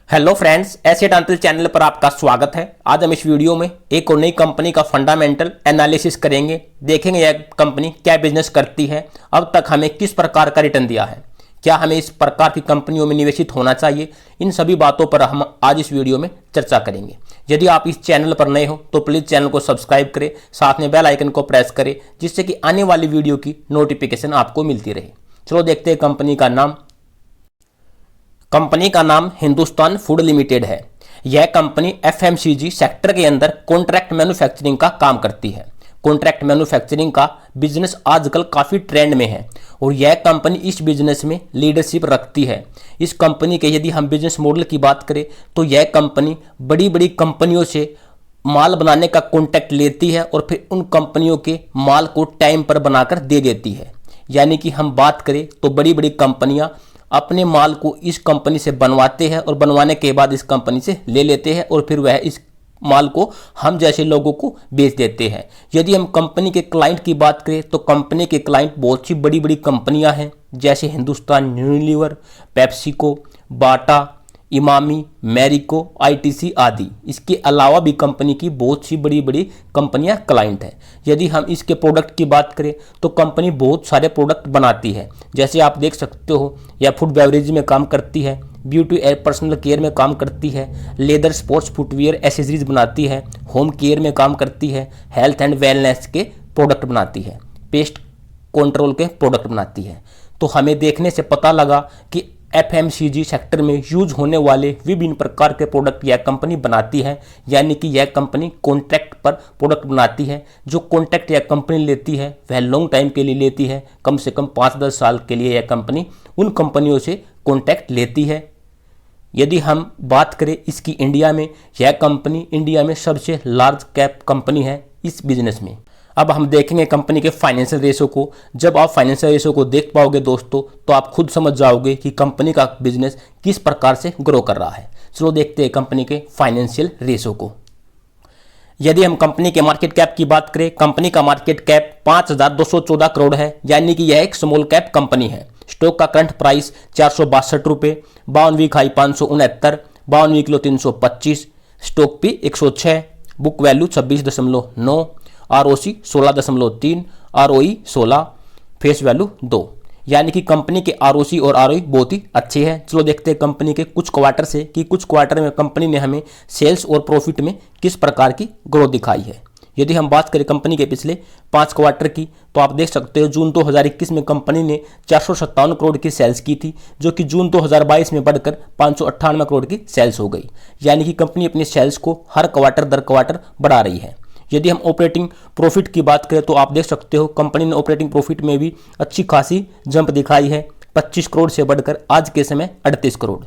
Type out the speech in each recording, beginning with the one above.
Hello friends, asset Antil channel पर आपका स्वागत है। आज हम इस वीडियो में एक और नई कंपनी का फंडामेंटल एनालिसिस करेंगे। देखेंगे यह कंपनी क्या बिजनेस करती है, अब तक हमें किस प्रकार का रिटर्न दिया है, क्या हमें इस प्रकार की कंपनियों में निवेशित होना चाहिए। इन सभी बातों पर हम आज इस वीडियो में चर्चा करेंगे। यदि आप इस चैनल पर नए हो तो प्लीज़ चैनल को सब्सक्राइब करें, साथ में बेल आइकन को प्रेस करें, जिससे कि आने वाली वीडियो की नोटिफिकेशन आपको मिलती रहे। चलो देखते हैं कंपनी का नाम। कंपनी का नाम हिंदुस्तान फूड लिमिटेड है। यह कंपनी एफएमसीजी सेक्टर के अंदर कॉन्ट्रैक्ट मैन्युफैक्चरिंग का काम करती है। कॉन्ट्रैक्ट मैन्युफैक्चरिंग का बिजनेस आजकल काफ़ी ट्रेंड में है और यह कंपनी इस बिजनेस में लीडरशिप रखती है। इस कंपनी के यदि हम बिजनेस मॉडल की बात करें तो यह कंपनी बड़ी बड़ी कंपनियों से माल बनाने का कॉन्ट्रैक्ट लेती है और फिर उन कंपनियों के माल को टाइम पर बनाकर दे देती है। यानी कि हम बात करें तो बड़ी बड़ी कंपनियां अपने माल को इस कंपनी से बनवाते हैं और बनवाने के बाद इस कंपनी से ले लेते हैं और फिर वह इस माल को हम जैसे लोगों को बेच देते हैं। यदि हम कंपनी के क्लाइंट की बात करें तो कंपनी के क्लाइंट बहुत सी बड़ी बड़ी कंपनियां हैं, जैसे हिंदुस्तान यूनिलीवर, पेप्सिको, बाटा, इमामी, मैरिको, आईटीसी आदि। इसके अलावा भी कंपनी की बहुत सी बड़ी बड़ी कंपनियां क्लाइंट हैं। यदि हम इसके प्रोडक्ट की बात करें तो कंपनी बहुत सारे प्रोडक्ट बनाती है, जैसे आप देख सकते हो यह फूड बेवरेज में काम करती है, ब्यूटी एंड पर्सनल केयर में काम करती है, लेदर स्पोर्ट्स फुटवियर एसेसरीज बनाती है, होम केयर में काम करती है, हेल्थ एंड वेलनेस के प्रोडक्ट बनाती है, पेस्ट कंट्रोल के प्रोडक्ट बनाती है। तो हमें देखने से पता लगा कि एफएमसीजी सेक्टर में यूज होने वाले विभिन्न प्रकार के प्रोडक्ट यह कंपनी बनाती है। यानी कि यह कंपनी कॉन्ट्रैक्ट पर प्रोडक्ट बनाती है। जो कॉन्ट्रैक्ट यह कंपनी लेती है वह लॉन्ग टाइम के लिए लेती है, कम से कम 5-10 साल के लिए यह कंपनी उन कंपनियों से कॉन्ट्रैक्ट लेती है। यदि हम बात करें इसकी इंडिया में, यह कंपनी इंडिया में सबसे लार्ज कैप कंपनी है इस बिजनेस में। अब हम देखेंगे कंपनी के फाइनेंशियल रेशो को। जब आप फाइनेंशियल रेशो को देख पाओगे दोस्तों तो आप खुद समझ जाओगे कि कंपनी का बिजनेस किस प्रकार से ग्रो कर रहा है। चलो देखते हैं कंपनी के फाइनेंशियल रेशो को। यदि हम कंपनी के मार्केट कैप की बात करें, कंपनी का मार्केट कैप 5,214 करोड़ है, यानी कि यह एक स्मॉल कैप कंपनी है। स्टॉक का करंट प्राइस 462 रुपये, 52 week high 569, 52 week low 325, stock P 106, book value 26.9, ROC 16.3, ROE 16, face value 2। यानी कि कंपनी के आरओसी और आरओई बहुत ही अच्छे हैं। चलो देखते हैं कंपनी के कुछ क्वार्टर से कि कुछ क्वार्टर में कंपनी ने हमें सेल्स और प्रॉफिट में किस प्रकार की ग्रोथ दिखाई है। यदि हम बात करें कंपनी के पिछले 5 क्वार्टर की तो आप देख सकते हो जून 2021 में कंपनी ने 457 करोड़ की सेल्स की थी, जो कि जून 2022 में बढ़कर 598 करोड़ की सेल्स हो गई। यानी कि कंपनी अपनी सेल्स को हर क्वार्टर दर क्वार्टर बढ़ा रही है। यदि हम ऑपरेटिंग प्रॉफिट की बात करें तो आप देख सकते हो कंपनी ने ऑपरेटिंग प्रॉफिट में भी अच्छी खासी जंप दिखाई है, 25 करोड़ से बढ़कर आज के समय 38 करोड़।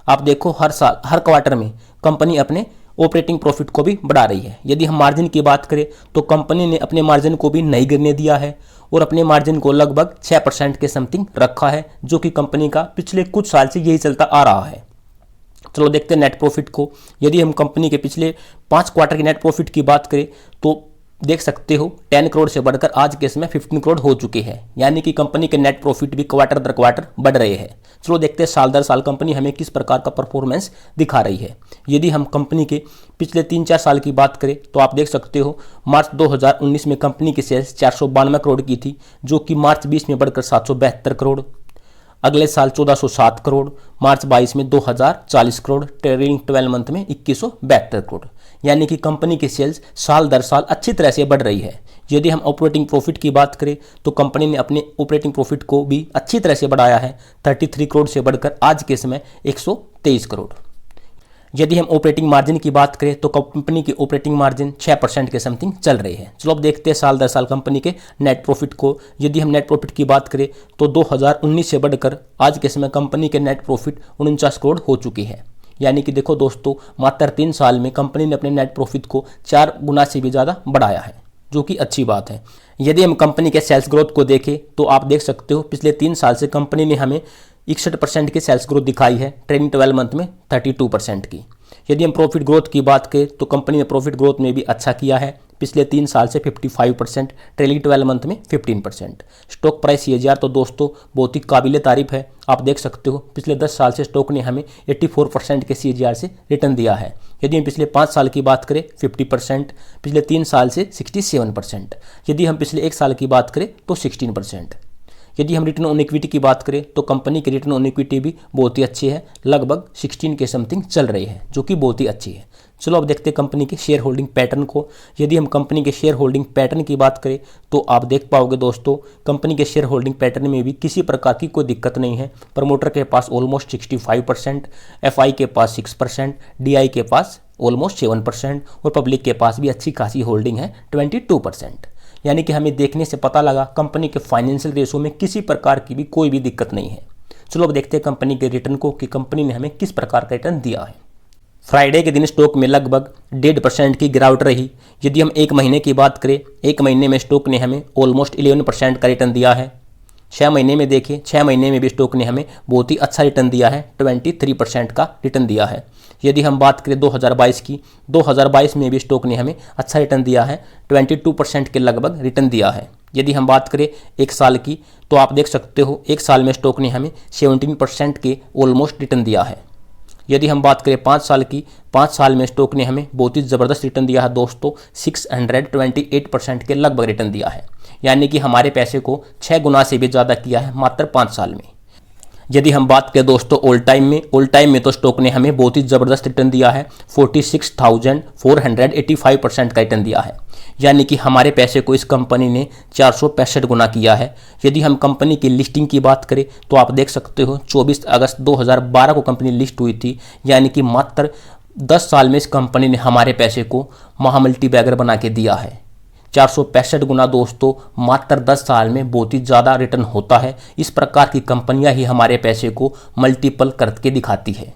आप देखो हर साल हर क्वार्टर में कंपनी अपने ऑपरेटिंग प्रॉफिट को भी बढ़ा रही है। यदि हम मार्जिन की बात करें तो कंपनी ने अपने मार्जिन को भी नहीं गिरने दिया है और अपने मार्जिन को लगभग 6% के समथिंग रखा है, जो कि कंपनी का पिछले कुछ साल से यही चलता आ रहा है। चलो देखते हैं नेट प्रॉफिट को। यदि हम कंपनी के पिछले 5 क्वार्टर की नेट प्रॉफिट की बात करें तो देख सकते हो 10 करोड़ से बढ़कर आज के समय 15 करोड़ हो चुके हैं। यानी कि कंपनी के नेट प्रॉफिट भी क्वार्टर दर क्वार्टर बढ़ रहे हैं। चलो देखते हैं साल दर साल कंपनी हमें किस प्रकार का परफॉर्मेंस दिखा रही है। यदि हम कंपनी के पिछले 3-4 साल की बात करें तो आप देख सकते हो मार्च 2019 में कंपनी की सेल्स 492 करोड़ की थी, जो कि मार्च 20 में बढ़कर 772 करोड़, अगले साल 1407 करोड़, मार्च 22 में 2040 करोड़, ट्रेलिंग 12 मंथ में 2172 करोड़। यानी कि कंपनी की सेल्स साल दर साल अच्छी तरह से बढ़ रही है। यदि हम ऑपरेटिंग प्रॉफिट की बात करें तो कंपनी ने अपने ऑपरेटिंग प्रॉफिट को भी अच्छी तरह से बढ़ाया है, 33 करोड़ से बढ़कर आज के समय 123 करोड़। यदि हम ऑपरेटिंग मार्जिन की बात करें तो कंपनी की ऑपरेटिंग मार्जिन 6% के समथिंग चल रही है। चलो अब देखते हैं साल दर साल कंपनी के नेट प्रॉफिट को। यदि हम नेट प्रॉफिट की बात करें तो 2019 से बढ़कर आज के समय कंपनी के नेट प्रॉफिट 49 करोड़ हो चुकी है। यानी कि देखो दोस्तों मात्र 3 साल में कंपनी ने अपने नेट प्रॉफिट को 4 गुना से भी ज़्यादा बढ़ाया है, जो कि अच्छी बात है। यदि हम कंपनी के सेल्स ग्रोथ को देखें तो आप देख सकते हो पिछले 3 साल से कंपनी ने हमें 61% की सेल्स ग्रोथ दिखाई है, ट्रेलिंग 12 मंथ में 32% की। यदि हम प्रॉफिट ग्रोथ की बात करें तो कंपनी ने प्रॉफिट ग्रोथ में भी अच्छा किया है, पिछले 3 साल से 55%, ट्रेलिंग 12 मंथ में 15%। स्टॉक प्राइस CAGR तो दोस्तों बहुत ही काबिल तारीफ है। आप देख सकते हो पिछले 10 साल से स्टॉक ने हमें 84% के CAGR से रिटर्न दिया है। यदि हम पिछले 5 साल की बात करें 50%, पिछले 3 साल से 67%, यदि हम पिछले 1 साल की बात करें तो 16%। यदि हम रिटर्न ऑन इक्विटी की बात करें तो कंपनी की रिटर्न ऑन इक्विटी भी बहुत ही अच्छी है, लगभग 16 के समथिंग चल रही है, जो कि बहुत ही अच्छी है। चलो अब देखते हैं कंपनी के शेयर होल्डिंग पैटर्न को। यदि हम कंपनी के शेयर होल्डिंग पैटर्न की बात करें तो आप देख पाओगे दोस्तों, कंपनी के शेयर होल्डिंग पैटर्न में भी किसी प्रकार की कोई दिक्कत नहीं है। प्रमोटर के पास ऑलमोस्ट 65%, FI के पास 6%, DI के पास ऑलमोस्ट 7% और पब्लिक के पास भी अच्छी खासी होल्डिंग है 22%। यानी कि हमें देखने से पता लगा कंपनी के फाइनेंशियल रेशो में किसी प्रकार की भी कोई भी दिक्कत नहीं है। चलो अब देखते हैं कंपनी के रिटर्न को कि कंपनी ने हमें किस प्रकार का रिटर्न दिया है। फ्राइडे के दिन स्टॉक में लगभग 1.5% की गिरावट रही। यदि हम 1 महीने की बात करें, 1 महीने में स्टॉक ने हमें ऑलमोस्ट 11% का रिटर्न दिया है। 6 महीने में देखें, 6 महीने में भी स्टॉक ने हमें बहुत ही अच्छा रिटर्न दिया है, 23% का रिटर्न दिया है। यदि हम बात करें 2022 की, 2022 में भी स्टॉक ने हमें अच्छा रिटर्न दिया है, 22% के लगभग रिटर्न दिया है। यदि हम बात करें 1 साल की तो आप देख सकते हो 1 साल में स्टॉक ने हमें 17% के ऑलमोस्ट रिटर्न दिया है। यदि हम बात करें 5 साल की, 5 साल में स्टॉक ने हमें बहुत ही ज़बरदस्त रिटर्न दिया है दोस्तों, 628% के लगभग रिटर्न दिया है। यानी कि हमारे पैसे को 6 गुना से भी ज़्यादा किया है मात्र 5 साल में। यदि हम बात करें दोस्तों ऑल टाइम में तो स्टॉक ने हमें बहुत ही ज़बरदस्त रिटर्न दिया है, 46,485% का रिटर्न दिया है। यानी कि हमारे पैसे को इस कंपनी ने 465 गुना किया है। यदि हम कंपनी की लिस्टिंग की बात करें तो आप देख सकते हो 24 अगस्त 2012 को कंपनी लिस्ट हुई थी। यानी कि मात्र 10 साल में इस कंपनी ने हमारे पैसे को महामल्टीबैगर बना के दिया है। 465 गुना दोस्तों मात्र 10 साल में बहुत ही ज़्यादा रिटर्न होता है। इस प्रकार की कंपनियां ही हमारे पैसे को मल्टीपल करके दिखाती है।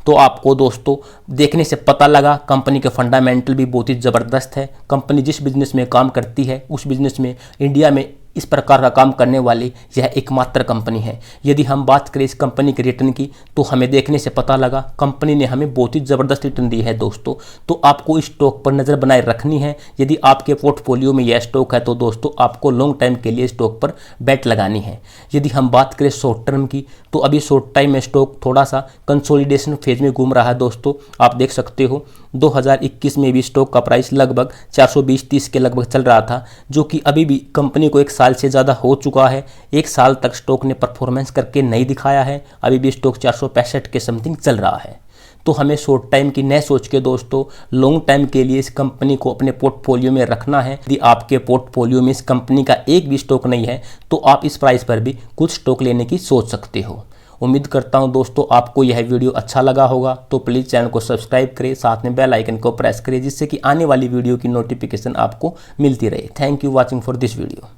तो आपको दोस्तों देखने से पता लगा कंपनी के फंडामेंटल भी बहुत ही ज़बरदस्त है। कंपनी जिस बिज़नेस में काम करती है उस बिज़नेस में इंडिया में इस प्रकार का काम करने वाली यह एकमात्र कंपनी है। यदि हम बात करें इस कंपनी के रिटर्न की तो हमें देखने से पता लगा कंपनी ने हमें बहुत ही ज़बरदस्त रिटर्न दी है दोस्तों। तो आपको इस स्टॉक पर नज़र बनाए रखनी है। यदि आपके पोर्टफोलियो में यह स्टॉक है तो दोस्तों आपको लॉन्ग टाइम के लिए स्टॉक पर बेट लगानी है। यदि हम बात करें शॉर्ट टर्म की तो अभी शॉर्ट टाइम में स्टॉक थोड़ा सा कंसोलिडेशन फेज में घूम रहा है दोस्तों। आप देख सकते हो 2021 में भी स्टॉक का प्राइस लगभग 420-30 के लगभग चल रहा था, जो कि अभी भी कंपनी को 1 साल से ज़्यादा हो चुका है। 1 साल तक स्टॉक ने परफॉर्मेंस करके नहीं दिखाया है, अभी भी स्टॉक 465 के समथिंग चल रहा है। तो हमें शॉर्ट टाइम की न सोच के दोस्तों लॉन्ग टाइम के लिए इस कंपनी को अपने पोर्टफोलियो में रखना है। यदि आपके पोर्टफोलियो में इस कंपनी का एक भी स्टॉक नहीं है तो आप इस प्राइस पर भी कुछ स्टॉक लेने की सोच सकते हो। उम्मीद करता हूं दोस्तों आपको यह वीडियो अच्छा लगा होगा, तो प्लीज़ चैनल को सब्सक्राइब करें, साथ में बेल आइकन को प्रेस करें जिससे कि आने वाली वीडियो की नोटिफिकेशन आपको मिलती रहे। Thank you watching for this video.